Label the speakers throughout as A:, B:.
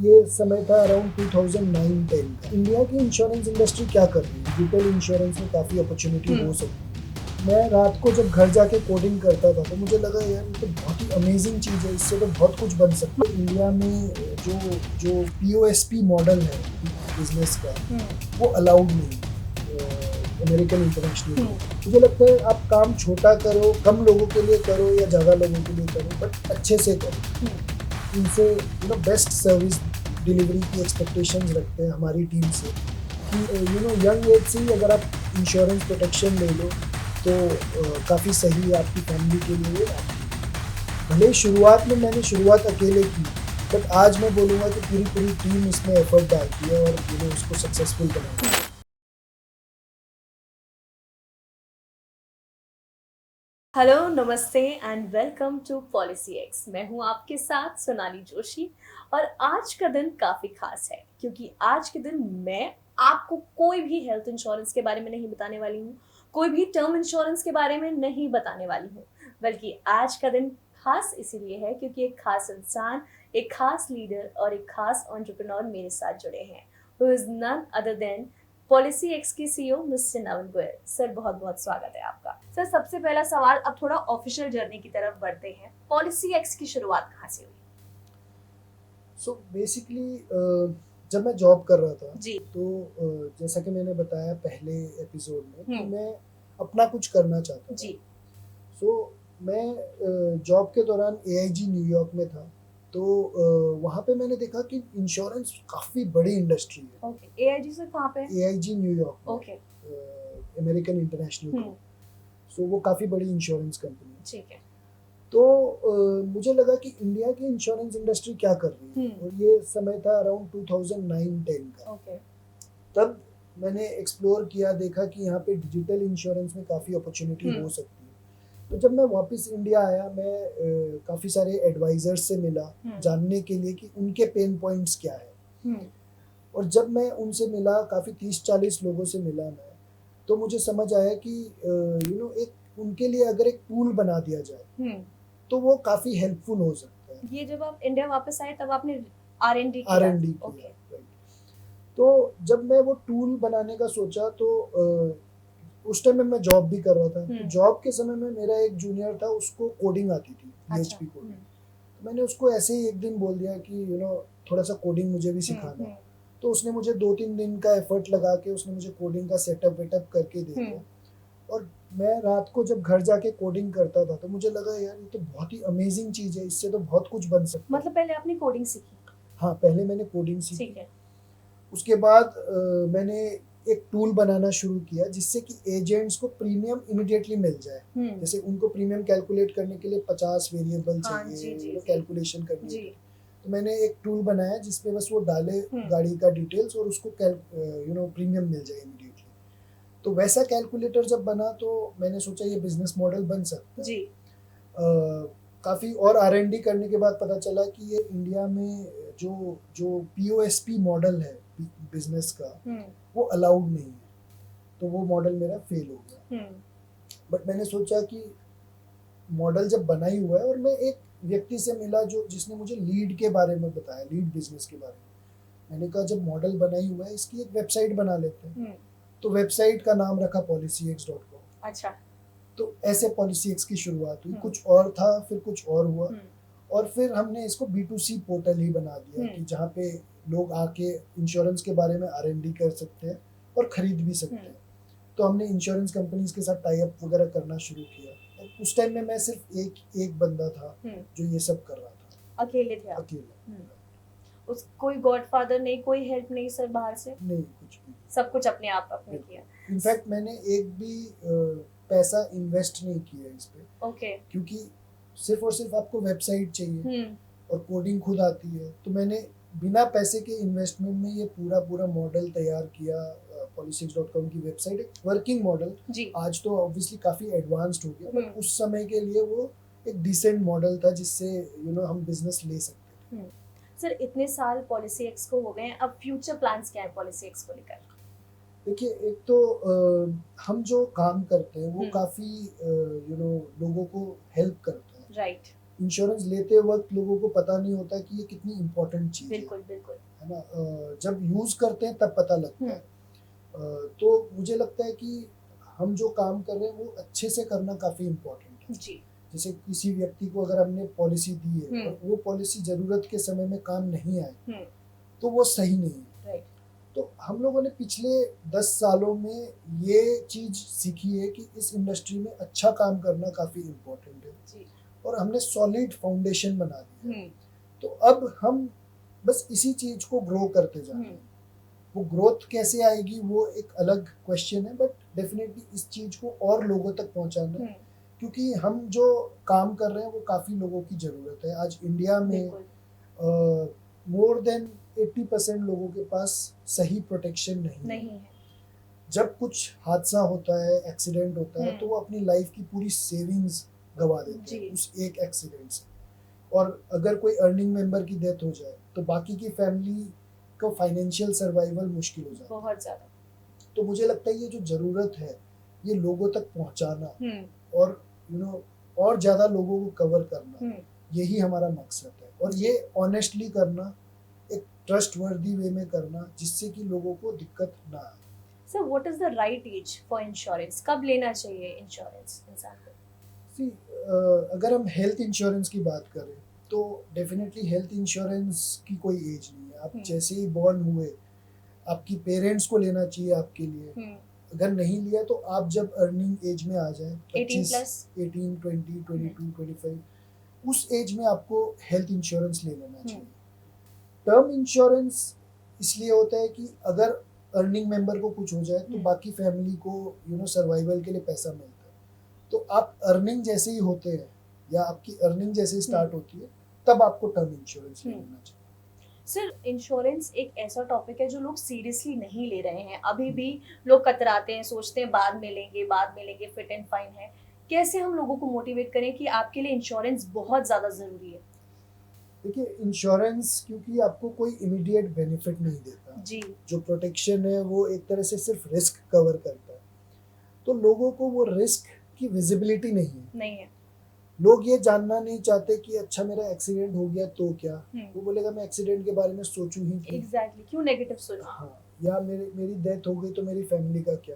A: ये समय था अराउंड 2009-10 का। इंडिया की इंश्योरेंस इंडस्ट्री क्या कर रही है, डिजिटल इंश्योरेंस में काफ़ी अपॉर्चुनिटी हो सकती है। मैं रात को जब घर जाके कोडिंग करता था तो मुझे लगा यार ये तो बहुत ही अमेजिंग चीज़ है, इससे तो बहुत कुछ बन सकता है। इंडिया में जो जो पीओएसपी मॉडल है बिजनेस का, वो अलाउड नहीं है अमेरिकन इंटरनेशनल में। मुझे लगता है आप काम छोटा करो, कम लोगों के लिए करो या ज़्यादा लोगों के लिए करो, बट अच्छे से करो। इनसे बेस्ट सर्विस डिलीवरी की एक्सपेक्टेशंस रखते हैं हमारी टीम से कि यंग एज से ही अगर आप इंश्योरेंस प्रोटेक्शन ले लो तो काफ़ी सही है आपकी फैमिली के लिए। भले ही शुरुआत में मैंने शुरुआत अकेले की, बट आज मैं बोलूँगा कि पूरी पूरी टीम इसमें एफर्ट डालती है और उसको सक्सेसफुल बनाती है।
B: हेलो, नमस्ते and welcome to Policy X. मैं हूं आपके साथ सोनाली जोशी और आज का दिन काफ़ी खास है क्योंकि आज के दिन मैं आपको कोई भी हेल्थ इंश्योरेंस के बारे में नहीं बताने वाली हूं, कोई भी टर्म इंश्योरेंस के बारे में नहीं बताने वाली हूं, बल्कि आज का दिन खास इसीलिए है क्योंकि एक खास इंसान, एक खास लीडर और एक खास एंटरप्रेन्योर मेरे साथ जुड़े हैं, who is none other than Policy X की CEO mister Naval Goyal. Sir, बहुत बहुत स्वागत है आपका। सर, सबसे पहला सवाल, अब थोड़ा ऑफिशियल जर्नी की तरफ बढ़ते हैं। पॉलिसी एक्स की शुरुआत कहाँ से हुई?
A: सो बेसिकली जब मैं जॉब कर रहा था
B: जी।
A: तो जैसा कि मैंने बताया पहले एपिसोड में कि
B: हम्म।
A: मैं अपना कुछ करना चाहता था।
B: जी।
A: सो मैं जॉब के दौरान एआईजी न्यूयॉर्क में था, तो वहाँ पे मैंने देखा कि इंश्योरेंस काफ़ी बड़ी इंडस्ट्री है।
B: ओके, एआईजी सर कहाँ पे है?
A: एआईजी न्यूयॉर्क में,
B: okay.
A: American International Group. So वो काफ़ी बड़ी इंश्योरेंस कंपनी है।
B: ठीक है।
A: तो मुझे लगा कि इंडिया की इंश्योरेंस इंडस्ट्री क्या कर रही है, और ये समय था अराउंड 2009-10 का।
B: ओके।
A: तब मैंने एक्सप्लोर किया, देखा कि यहाँ पे डिजिटल इंश्योरेंस में काफ़ी अपॉर्चुनिटी हो सकती है। तो जब मैं वापस इंडिया आया, मैं काफ़ी सारे एडवाइजर्स से मिला जानने के लिए कि उनके पेन पॉइंट्स क्या है। और जब मैं उनसे मिला, काफ़ी 30-40 लोगों से मिला मैं, तो मुझे समझ आया कि एक उनके लिए अगर एक टूल बना दिया जाए तो वो काफ़ी हेल्पफुल हो सकता है।
B: ये जब आप इंडिया वापस आए तब आपने R N
A: R
B: D
A: N D
B: किया?
A: किया, राइट। तो जब मैं वो टूल बनाने का सोचा तो उस टाइम में मैं जॉब भी कर रहा था। तो जॉब के समय में मेरा एक जूनियर था, उसको कोडिंग आती थी, पीएचपी कोडिंग। तो मैंने उसको ऐसे ही एक दिन बोल दिया कि थोड़ा सा कोडिंग मुझे भी सिखाना। तो उसने मुझे 2-3 दिन का एफर्ट लगा के उसने मुझे कोडिंग का सेटअप वेटअप करके दे दिया। और मैं रात को जब घर जाके कोडिंग करता था तो मुझे लगा यार ये तो बहुत ही अमेजिंग चीज़ है, इससे तो बहुत कुछ बन सकता है।
B: मतलब पहले आपने कोडिंग सीखी?
A: हाँ, पहले मैंने कोडिंग सीखी।
B: ठीक है।
A: उसके बाद मैंने एक टूल बनाना शुरू किया जिससे कि एजेंट्स को प्रीमियम इमीडिएटली मिल जाए। जैसे उनको प्रीमियम कैलकुलेट करने के लिए 50 वेरिएबल चाहिए कैलकुलेशन करने के लिए। तो मैंने एक टूल बनाया जिसपे बस वो डाले गाड़ी का डिटेल्स और उसको प्रीमियम मिल जाए इमीडिएटली। तो वैसा कैलकुलेटर जब बना तो मैंने सोचा ये बिजनेस मॉडल बन सकता है।
B: जी।
A: काफ़ी और R&D करने के बाद पता चला कि ये इंडिया में जो जो पीओएसपी मॉडल है बिजनेस का, वो अलाउड नहीं है। तो वो मॉडल मेरा फेल हो गया। बट मैंने सोचा कि मॉडल जब बना ही हुआ है, और मैं एक व्यक्ति से मिला जो जिसने मुझे लीड के बारे में बताया, लीड बिजनेस के बारे में। मैंने कहा जब मॉडल बना ही हुआ है इसकी एक वेबसाइट बना लेते हैं। तो वेबसाइट का नाम रखा policyx.com।
B: अच्छा।
A: तो ऐसे पॉलिसी एक्स की शुरुआत हुई। कुछ और था, फिर कुछ और हुआ, और फिर हमने इसको B2C पोर्टल ही बना दिया कि जहाँ पे लोग आके इंश्योरेंस के बारे में R&D कर सकते हैं और खरीद भी सकते हैं। तो हमने इंश्योरेंस कंपनीज के साथ टाई अप वगैरह करना शुरू किया। और उस टाइम में मैं सिर्फ एक बंदा था जो ये सब कर रहा था।
B: अकेले थे आप?
A: अकेले।
B: उस कोई गॉडफादर नहीं, कोई हेल्प नहीं सर बाहर से?
A: नहीं, कुछ भी।
B: सब कुछ अपने आप आपने किया?
A: इनफैक्ट मैंने एक भी पैसा इन्वेस्ट नहीं किया इस पे।
B: ओके।
A: क्योंकि सिर्फ और सिर्फ आपको वेबसाइट चाहिए और कोडिंग खुद आती है। तो मैंने बिना पैसे के इन्वेस्टमेंट में ये पूरा मॉडल तैयार किया। policyx.com की वेबसाइट एक वर्किंग मॉडल। आज तो ऑब्वियसली काफ़ी एडवांस्ड हो गया, बट उस समय के लिए वो एक डिसेंट मॉडल था जिससे हम बिजनेस ले सकते थे।
B: सर, इतने साल पॉलिसी एक्स को हो गए हैं, अब फ्यूचर प्लान्स क्या है पॉलिसी एक्स को लेकर?
A: देखिए, एक तो हम जो काम करते हैं वो काफ़ी लोगों को हेल्प करता है।
B: राइट।
A: इंश्योरेंस लेते वक्त लोगों को पता नहीं होता कि ये कितनी इम्पोर्टेंट चीज़
B: बिल्कुल बिल्कुल।
A: है ना। जब यूज़ करते हैं तब पता लगता है। तो मुझे लगता है कि हम जो काम कर रहे हैं वो अच्छे से करना काफ़ी इम्पोर्टेंट है।
B: जी।
A: जैसे किसी व्यक्ति को अगर हमने पॉलिसी दी है और वो पॉलिसी ज़रूरत के समय में काम नहीं आए तो वो सही नहीं है।
B: राइट।
A: तो हम लोगों ने पिछले 10 सालों में ये चीज़ सीखी है कि इस इंडस्ट्री में अच्छा काम करना काफ़ी इम्पोर्टेंट है
B: जी।
A: और हमने सॉलिड फाउंडेशन बना दिया है।
B: हम्म।
A: तो अब हम बस इसी चीज़ को ग्रो करते जा रहे हैं। वो ग्रोथ कैसे आएगी वो एक अलग क्वेश्चन है, बट डेफिनेटली इस चीज़ को और लोगों तक पहुंचाना है, क्योंकि हम जो काम कर रहे हैं वो काफ़ी लोगों की ज़रूरत है। आज इंडिया में
B: बिल्कुल।
A: मोर देन 80% लोगों के पास सही प्रोटेक्शन नहीं है। जब कुछ हादसा होता है, एक्सीडेंट होता है, तो वो अपनी लाइफ की पूरी सेविंग्स गवा देते हैं उस एक एक्सीडेंट से। और अगर कोई अर्निंग मेंबर की डेथ हो जाए तो बाकी की फैमिली का फाइनेंशियल सर्वाइवल मुश्किल हो जाता है
B: बहुत ज़्यादा।
A: तो मुझे लगता है ये जो ज़रूरत है ये लोगों तक पहुंचाना और और ज़्यादा लोगों को कवर करना, यही हमारा मकसद है। और ये ऑनेस्टली करना, एक ट्रस्टवर्दी वे में करना, जिससे कि लोगों को दिक्कत ना आए।
B: Sir, what is the right age for insurance? कब लेना चाहिए इंश्योरेंस इंसान को?
A: See, अगर हम हेल्थ इंश्योरेंस की बात करें तो डेफिनेटली हेल्थ इंश्योरेंस की कोई एज नहीं है। आप जैसे ही बॉर्न हुए आपकी पेरेंट्स को लेना चाहिए आपके लिए। अगर नहीं लिया तो आप जब अर्निंग एज में आ जाए 25, 18, 20, 22, 25, उस एज में आपको हेल्थ इंश्योरेंस ले लेना चाहिए। टर्म इंश्योरेंस इसलिए होता है कि अगर अर्निंग मेंबर को कुछ हो जाए तो बाकी फैमिली को सर्वाइवल के लिए पैसा मिलता है। तो आप अर्निंग जैसे ही होते हैं या आपकी अर्निंग जैसे स्टार्ट होती है तब आपको टर्म इंश्योरेंस लेना चाहिए।
B: सर, इंश्योरेंस एक ऐसा टॉपिक है जो लोग सीरियसली नहीं ले रहे हैं। अभी भी लोग कतराते हैं, सोचते हैं बाद में लेंगे, फिट एंड फाइन है। कैसे हम लोगों को मोटिवेट करें कि आपके लिए इंश्योरेंस बहुत ज़्यादा ज़रूरी है?
A: देखिए, इंश्योरेंस क्योंकि आपको कोई इमीडिएट बेनिफिट नहीं देता
B: जी।
A: जो प्रोटेक्शन है वो एक तरह से सिर्फ रिस्क कवर करता है। तो लोगों को वो रिस्क की विजिबिलिटी नहीं है। लोग ये जानना नहीं चाहते कि अच्छा मेरा एक्सीडेंट हो गया तो क्या। वो बोलेगा मैं एक्सीडेंट के बारे में सोचूं ही क्यों।
B: एग्जैक्टली, क्यों नेगेटिव सोचूं।
A: हाँ, या मेरी डेथ हो गई तो मेरी फैमिली का क्या।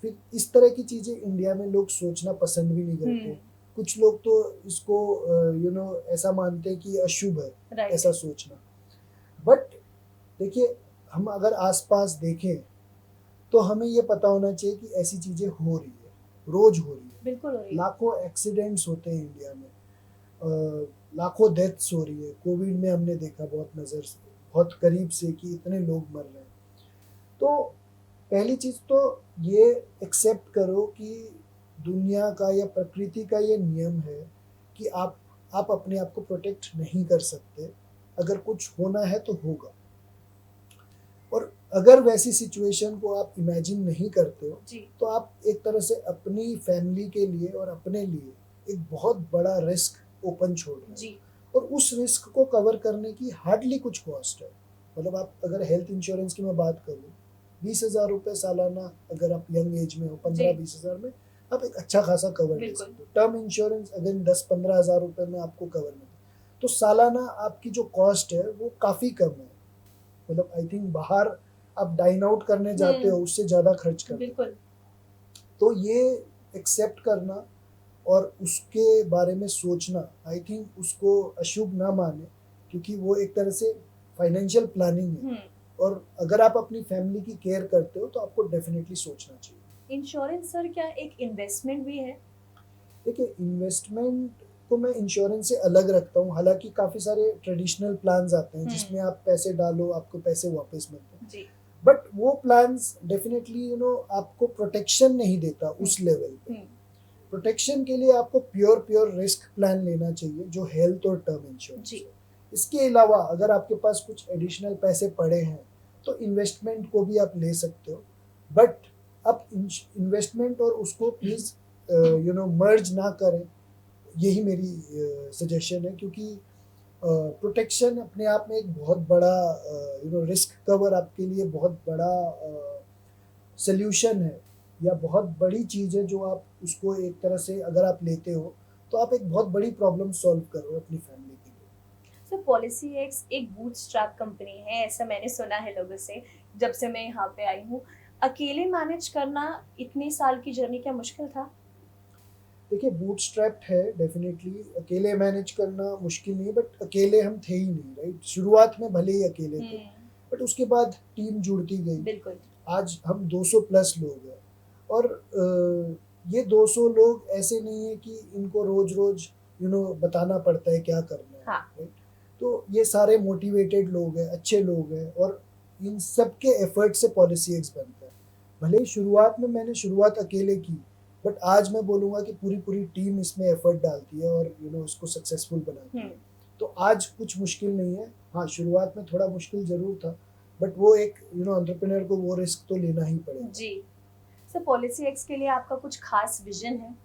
A: फिर इस तरह की चीजें इंडिया में लोग सोचना पसंद भी नहीं करते। कुछ लोग तो इसको ऐसा मानते हैं कि अशुभ है ऐसा सोचना। बट देखिए, हम अगर आसपास देखें तो हमें ये पता होना चाहिए कि ऐसी चीजें हो रही है, रोज हो रही है।
B: बिल्कुल हो रही है।
A: लाखों एक्सीडेंट्स होते हैं इंडिया में, लाखों डेथ्स हो रही है। कोविड में हमने देखा बहुत करीब से कि इतने लोग मर रहे हैं। तो पहली चीज तो ये एक्सेप्ट करो कि दुनिया का या प्रकृति का ये नियम है कि आप अपने आप को प्रोटेक्ट नहीं कर सकते। अगर कुछ होना है तो होगा। और अगर वैसी सिचुएशन को आप इमेजिन नहीं करते हो तो आप एक तरह से अपनी फैमिली के लिए और अपने लिए एक बहुत बड़ा रिस्क ओपन छोड़ रहे हैं। और उस रिस्क को कवर करने की हार्डली कुछ कॉस्ट है। मतलब आप अगर हेल्थ इंश्योरेंस की मैं बात करूँ, 20,000 रुपये सालाना अगर आप यंग एज में हो, 15-20 हज़ार में आप एक अच्छा खासा कवर ले सकते हो। टर्म इंश्योरेंस अगर 10-15 हज़ार रुपये में आपको कवर मिले तो सालाना आपकी जो कॉस्ट है वो काफ़ी कम है। मतलब आई थिंक बाहर आप डाइन आउट करने जाते हो उससे ज़्यादा खर्च करते हो। तो ये एक्सेप्ट करना और उसके बारे में सोचना, आई थिंक उसको अशुभ ना माने, क्योंकि वो एक तरह से फाइनेंशियल प्लानिंग है। और अगर आप अपनी फैमिली की केयर करते हो तो आपको डेफिनेटली सोचना चाहिए।
B: इंश्योरेंस सर क्या एक इन्वेस्टमेंट भी है?
A: देखिए, इन्वेस्टमेंट को मैं इंश्योरेंस से अलग रखता हूँ। हालांकि काफ़ी सारे ट्रेडिशनल प्लान्स आते हैं जिसमें आप पैसे डालो आपको पैसे वापस मिलते हैं। बट वो प्लान्स डेफिनेटली आपको प्रोटेक्शन नहीं देता उस लेवल पे। प्रोटेक्शन के लिए आपको प्योर रिस्क प्लान लेना चाहिए जो हेल्थ और टर्म इंश्योरेंस है। इसके अलावा अगर आपके पास कुछ एडिशनल पैसे पड़े हैं तो इन्वेस्टमेंट को भी आप ले सकते हो। बट आप इन्वेस्टमेंट और उसको प्लीज़ मर्ज ना करें, यही मेरी सजेशन है। क्योंकि प्रोटेक्शन अपने आप में एक बहुत बड़ा रिस्क कवर आपके लिए बहुत बड़ा सल्यूशन है या बहुत बड़ी चीज़ है जो आप उसको एक तरह से अगर आप लेते हो तो आप एक बहुत बड़ी प्रॉब्लम सॉल्व कर रहे हो अपनी फैमिली के लिए।
B: सो पॉलिसी एक्स एक बूटस्ट्रैप कंपनी है, ऐसा मैंने सुना है लोगों से जब से मैं यहाँ पे आई हूँ। अकेले मैनेज करना इतने साल की जर्नी क्या मुश्किल था?
A: देखिए बूटस्ट्रैप्ड है डेफिनेटली, अकेले मैनेज करना मुश्किल नहीं है, बट अकेले हम थे ही नहीं, राइट? शुरुआत में भले ही अकेले थे, बट उसके बाद टीम जुड़ती गई।
B: बिल्कुल।
A: आज हम 200 प्लस लोग हैं, और ये 200 लोग ऐसे नहीं है कि इनको रोज रोज बताना पड़ता है क्या करना है,
B: हाँ।
A: right? तो ये सारे मोटिवेटेड लोग हैं, अच्छे लोग हैं, और इन सब के एफर्ट से पॉलिसी एक्स बनता है। भले ही शुरुआत में मैंने शुरुआत अकेले की, बट आज मैं बोलूँगा कि पूरी पूरी टीम इसमें एफर्ट डालती है और उसको सक्सेसफुल बनाती है। तो आज कुछ मुश्किल नहीं है। हाँ, शुरुआत में थोड़ा मुश्किल ज़रूर था, बट वो एक एंटरप्रेन्योर को वो रिस्क तो लेना ही पड़ेगा।
B: जी। सर पॉलिसी एक्स के लिए आपका कुछ खास विजन है?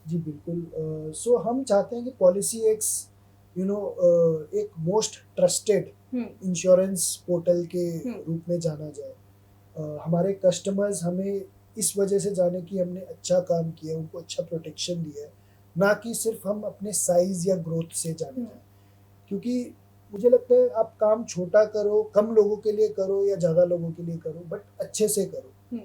A: जी बिल्कुल। सो हम चाहते हैं कि पॉलिसी एक्स एक मोस्ट ट्रस्टेड इंश्योरेंस पोर्टल के रूप में जाना जाए। हमारे कस्टमर्स हमें इस वजह से जाने कि हमने अच्छा काम किया, उनको अच्छा प्रोटेक्शन दिया है, ना कि सिर्फ हम अपने साइज या ग्रोथ से जाने जाए। क्योंकि मुझे लगता है आप काम छोटा करो, कम लोगों के लिए करो या ज़्यादा लोगों के लिए करो, बट अच्छे से करो।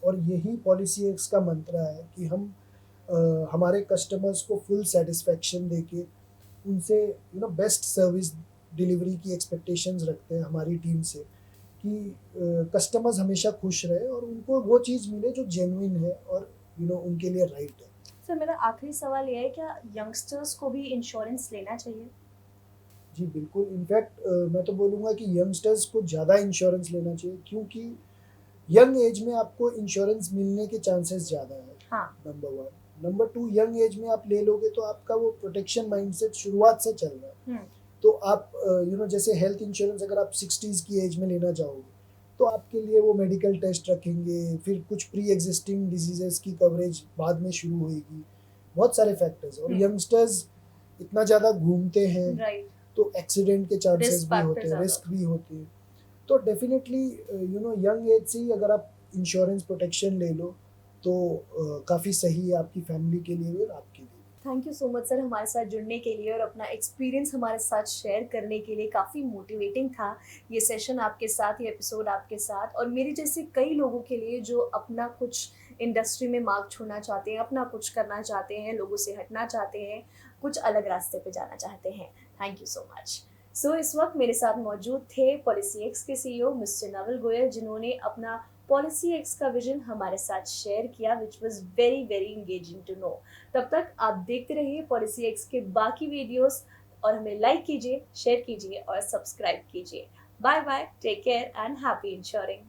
A: और यही पॉलिसी एक्स का मंत्र है कि हम हमारे कस्टमर्स को फुल सेटिस्फेक्शन देके उनसे बेस्ट सर्विस डिलीवरी की एक्सपेक्टेशंस रखते हैं हमारी टीम से, कि कस्टमर्स हमेशा खुश रहे और उनको वो चीज़ मिले जो जेन्युइन है और उनके लिए राइट है।
B: सर मेरा आखिरी सवाल यह है, क्या यंगस्टर्स को भी इंश्योरेंस लेना चाहिए?
A: जी बिल्कुल। इनफैक्ट मैं तो बोलूँगा कि यंगस्टर्स को ज़्यादा इंश्योरेंस लेना चाहिए, क्योंकि यंग एज में आपको इंश्योरेंस मिलने के चांसेस ज़्यादा है।
B: हाँ।
A: नंबर 1। नंबर 2, यंग एज में आप ले लोगे तो आपका वो प्रोटेक्शन माइंडसेट शुरुआत से चल रहा है। तो आप जैसे हेल्थ इंश्योरेंस अगर आप 60s की एज में लेना चाहोगे, तो आपके लिए वो मेडिकल टेस्ट रखेंगे, फिर कुछ प्री एग्जिस्टिंग डिजीजेस की कवरेज बाद में शुरू होगी, बहुत सारे फैक्टर्स। और यंगस्टर्स इतना ज़्यादा घूमते हैं,
B: राइट।
A: तो एक्सीडेंट के चांसेस भी होते हैं, रिस्क भी होते हैं। तो डेफिनेटली यंग एज से ही अगर आप इंश्योरेंस प्रोटेक्शन ले लो तो काफ़ी सही है आपकी फैमिली के लिए भी और आपके लिए।
B: Thank you so much sir हमारे साथ जुड़ने के लिए और अपना एक्सपीरियंस हमारे साथ शेयर करने के लिए। काफ़ी मोटिवेटिंग था ये सेशन आपके साथ, ये एपिसोड आपके साथ, और मेरे जैसे कई लोगों के लिए जो अपना कुछ इंडस्ट्री में मार्क छोड़ना चाहते हैं, अपना कुछ करना चाहते हैं, लोगों से हटना चाहते हैं, कुछ अलग रास्ते पे जाना चाहते हैं। Thank you so much. So इस वक्त मेरे साथ मौजूद थे पॉलिसी एक्स के सीईओ मिस्टर नवल गोयल, जिन्होंने अपना पॉलिसी एक्स का विजन हमारे साथ शेयर किया, which was very very engaging to know. तब तक आप देखते रहिए पॉलिसी एक्स के बाकी वीडियोस, और हमें लाइक कीजिए, शेयर कीजिए और सब्सक्राइब कीजिए। Bye bye, take care and happy ensuring.